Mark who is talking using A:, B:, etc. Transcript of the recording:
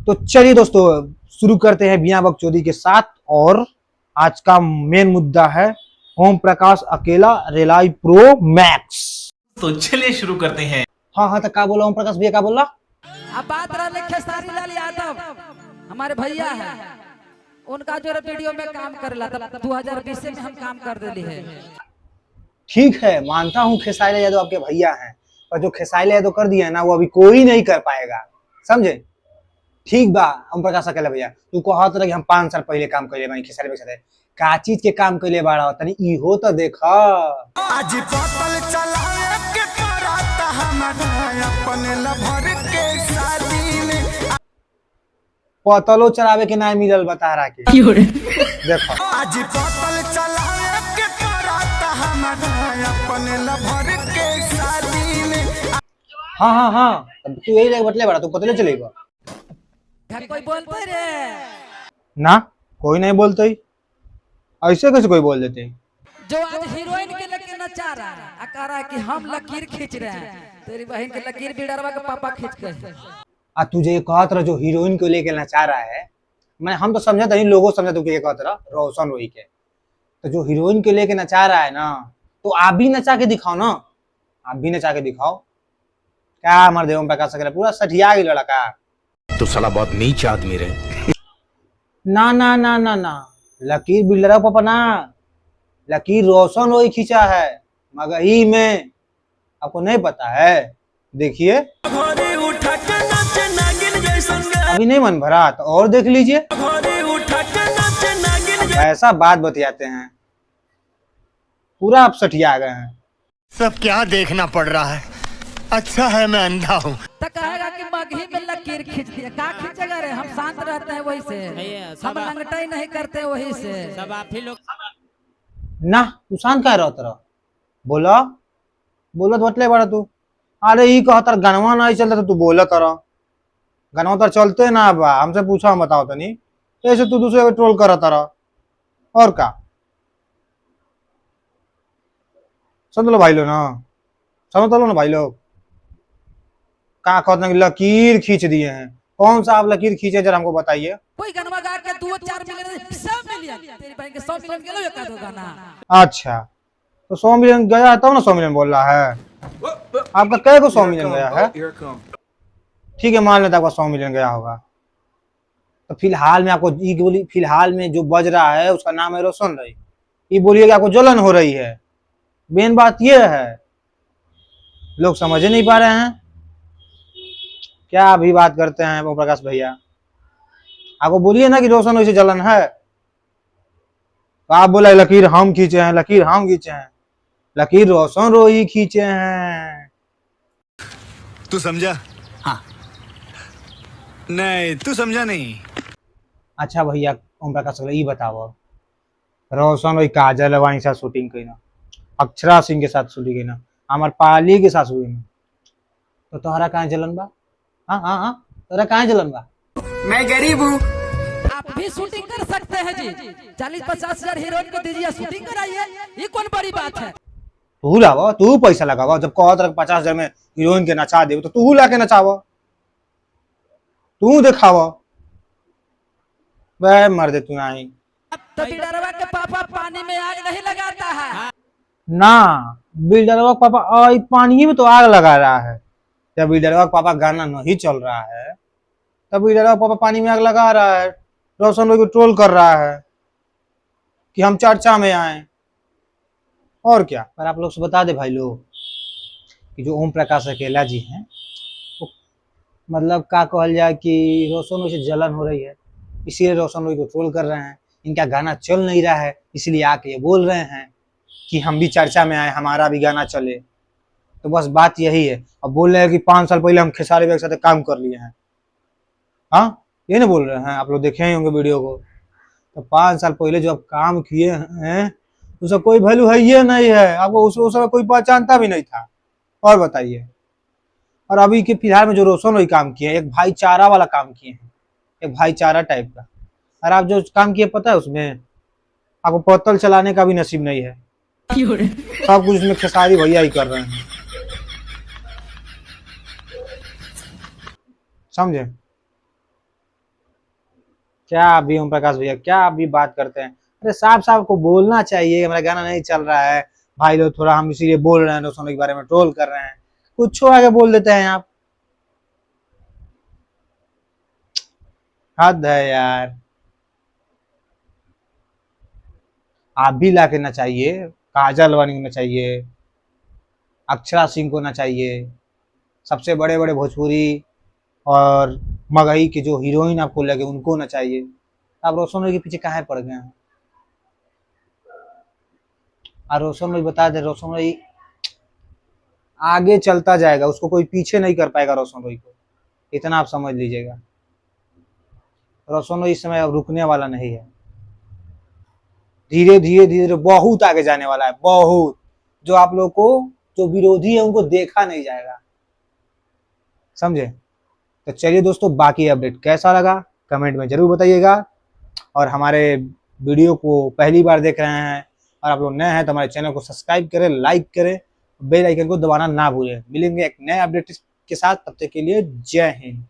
A: तो चलिए दोस्तों शुरू करते हैं बिना बकचोदी के साथ। और आज का मेन मुद्दा है ओम प्रकाश अकेला रिलाई प्रो मैक्स।
B: तो चलिए शुरू करते हैं।
A: हाँ तो क्या बोला ओम प्रकाश भैया, क्या बोला?
C: अब बात रहा खेसारी लाल यादव हमारे भैया है, उनका जो वीडियो में काम कर रहा था 2020 में हम काम कर दिली है।
A: ठीक है, मानता हूँ खेसारी यादव आपके भैया हैं, पर जो खेसारी यादव कर दिया है ना वो अभी कोई नहीं कर पाएगा, समझे? ठीक बा ओम प्रकाश अकेला भैया, तू कहत रही हम 5 साल पहले काम कैले बानी खेसारी भैया साथे, का चीज के काम कैले बाड़ा तनी इहो तो देखा।
D: आज पतल चलाए के परात हमारा अपने लभर के शादी में
A: पतलो चलावे के ना मिलल बता रहा के देखो।
D: आज पतल चलाए के परात हमारा अपने लभर के शादी में।
A: हाँ तू यही लगे बतले बड़ा, तू पतले चलेगा
C: कोई बोलते रे
A: ना? कोई नहीं बोलते ही, ऐसे कैसे कोई बोल देते?
C: जो आज हीरोइन के लेके नचा रहा है, कह रहा है कि हम लकीर खींच रहे हैं, तेरी बहन के लकीर बिडरवा के पापा खींच के।
A: आ तुझे ये कहत रहा जो हीरोइन को लेके नचा रहा है, मैं हम तो समझा नहीं, लोगों समझा तू ये कहत रहा रोशन रोई के, तो जो हीरोइन को लेके नचा रहा है ना, तो आप भी नचा के दिखाओ ना, आप भी नचा के दिखाओ। क्या हमारे देव में प्रकाश अकेला पूरा सठिया गई लड़का।
E: तो साला बहुत नीच आदमी रहे।
A: ना ना ना ना ना, लकीर बिल्डर पापा ना, लकीर रोशन रोई खींचा है मगही में, आपको नहीं पता है? देखिए अभी नहीं मन भरा तो और देख लीजिए, ऐसा बात बतियाते हैं, पूरा आप सठिया गए हैं।
E: सब क्या देखना पड़ रहा है, अच्छा है मैं अंधा हूँ।
C: तो कहेगा कि मगही में लकीर खींच दिया, का खींचेगा रे? हम शांत रहते हैं वही से, हम लंगटाई नहीं करते वही से। सब आप ही लोग
A: ना तू शांत कह रहा तेरा, बोला बोला तो बतले बड़ा तू। अरे ई कहतर गनवा नहीं चलता तो तू बोला करा, गनवा तर चलते ना बा, हमसे पूछा हम बताओ तो नहीं, ऐसे तू दूसरे को ट्रोल करा तारा और का? समझ लो भाई लोग ना, समझ लो ना भाई लोग, कहा कहते लकीर खींच दिए हैं। कौन सा आप लकीर खींचे जरा हमको बताइए।
C: कोई गाना गा के 2-4 मिलियन 100 मिलियन, तेरी बहन के 100 मिलियन गेलो एक आधो गाना।
A: अच्छा तो 100 मिलियन गया है तब ना 100 मिलियन बोल रहा है, आपका कई को 100 मिलियन गया है? ठीक है मान लेता आपका 100 मिलियन गया होगा, तो फिलहाल में आपको ये बोली, फिलहाल में जो बज रहा है उसका नाम है रोशन रही, ये बोलिए कि आपको जलन हो रही है। मेन बात ये है लोग समझ नहीं पा रहे हैं, क्या अभी बात करते हैं ओम प्रकाश भैया? आपको बोलिए ना कि रोशन वैसे जलन है, तो आप बोला लकीर हम खींचे हैं, लकीर हम खींचे हैं, लकीर रोशन रोही खींचे हैं।
D: तू समझा? हाँ नहीं तू समझा नहीं।
A: अच्छा भैया ओम प्रकाश ये बताओ, रोशन वही काजल वाणी साथ शूटिंग करी ना, अक्षरा सिंह के साथ शूटिंग करी ना, अमर पाली के साथ शूटिंग ना, तो तोहरा कहाँ जलन बा? हाँ तोहरा कहाँ जलन बा?
D: मैं गरीब हूँ।
C: आप भी शूटिंग कर सकते हैं जी, 40-50 हजार हीरोइन को दीजिए, शूटिंग कराइए, ये कौन बड़ी बात है?
A: तू लावा, तू पैसा लगावा, जब कहत रख 50,000 में हीरोइन के नचा दे तो तू ला के नचावा, तू दिखावा। वह मर दे तू नहीं।
C: तो बिडरवा के पापा पानी में आग नहीं लगाता है
A: ना, बिल्डरवा का पापा आई पानी में तो आग लगा रहा है। जब बिल्डरवा का पापा गाना नहीं चल रहा है तब बिल्डरवा का पापा पानी में आग लगा रहा है, रोशन को ट्रोल कर रहा है कि हम चर्चा में आए, और क्या। पर आप लोग से बता दे भाई लोग कि जो ओम प्रकाश अकेला जी हैं, वो मतलब क्या कहल जाए कि रोशन से जलन हो रही है, इसीलिए रोशन को ट्रोल कर रहे हैं, इनका गाना चल नहीं रहा है इसलिए आके ये बोल रहे हैं कि हम भी चर्चा में आए, हमारा भी गाना चले। तो बस बात यही है। अब बोल रहे हैं कि 5 साल पहले हम खेसारी भैया के साथ काम कर लिए हैं, हाँ ये नहीं बोल रहे हैं? आप लोग देखे ही होंगे वीडियो को, तो 5 साल पहले जो आप काम किए हैं उसका कोई वैल्यू है ये नहीं है, आपको उस समय कोई पहचानता भी नहीं था। और बताइए, और अभी के फिलहाल में जो रोशन वही काम किए, एक भाईचारा वाला काम किए हैं, एक भाईचारा टाइप का। और आप जो काम किए पता है उसमें आपको पतल चलाने का भी नसीब नहीं है, सब कुछ उसमें खेसारी भैया ही कर रहे हैं, समझे? क्या अभी ओम प्रकाश भैया, क्या अभी बात करते हैं? अरे साहब साहब को बोलना चाहिए हमारा गाना नहीं चल रहा है, भाई लोग थोड़ा हम इसीलिए बोल रहे हैं, रोशन के बारे में ट्रोल कर रहे हैं, कुछ आगे बोल देते हैं आप। हद है यार। आप भी ला के ना चाहिए, काजल वानी ना चाहिए, अक्षरा सिंह को ना चाहिए, सबसे बड़े बड़े भोजपुरी और मगही की जो हीरोइन आपको लगे उनको ना चाहिए। आप रोशन भाई के पीछे काहे पड़ गए हैं? और रोशन भाई बता दे, रोशन भाई आगे चलता जाएगा, उसको कोई पीछे नहीं कर पाएगा रोशन भाई को, इतना आप समझ लीजिएगा। रोशन भाई इस समय अब रुकने वाला नहीं है, धीरे धीरे धीरे बहुत आगे जाने वाला है, बहुत। जो आप लोग को, जो विरोधी है उनको देखा नहीं जाएगा, समझे? तो चलिए दोस्तों, बाकी अपडेट कैसा लगा कमेंट में जरूर बताइएगा, और हमारे वीडियो को पहली बार देख रहे हैं और आप लोग नए हैं तो हमारे चैनल को सब्सक्राइब करें, लाइक करें, बेल आइकन को दबाना ना भूलें। मिलेंगे एक नए अपडेट के साथ, तब तक के लिए जय हिंद।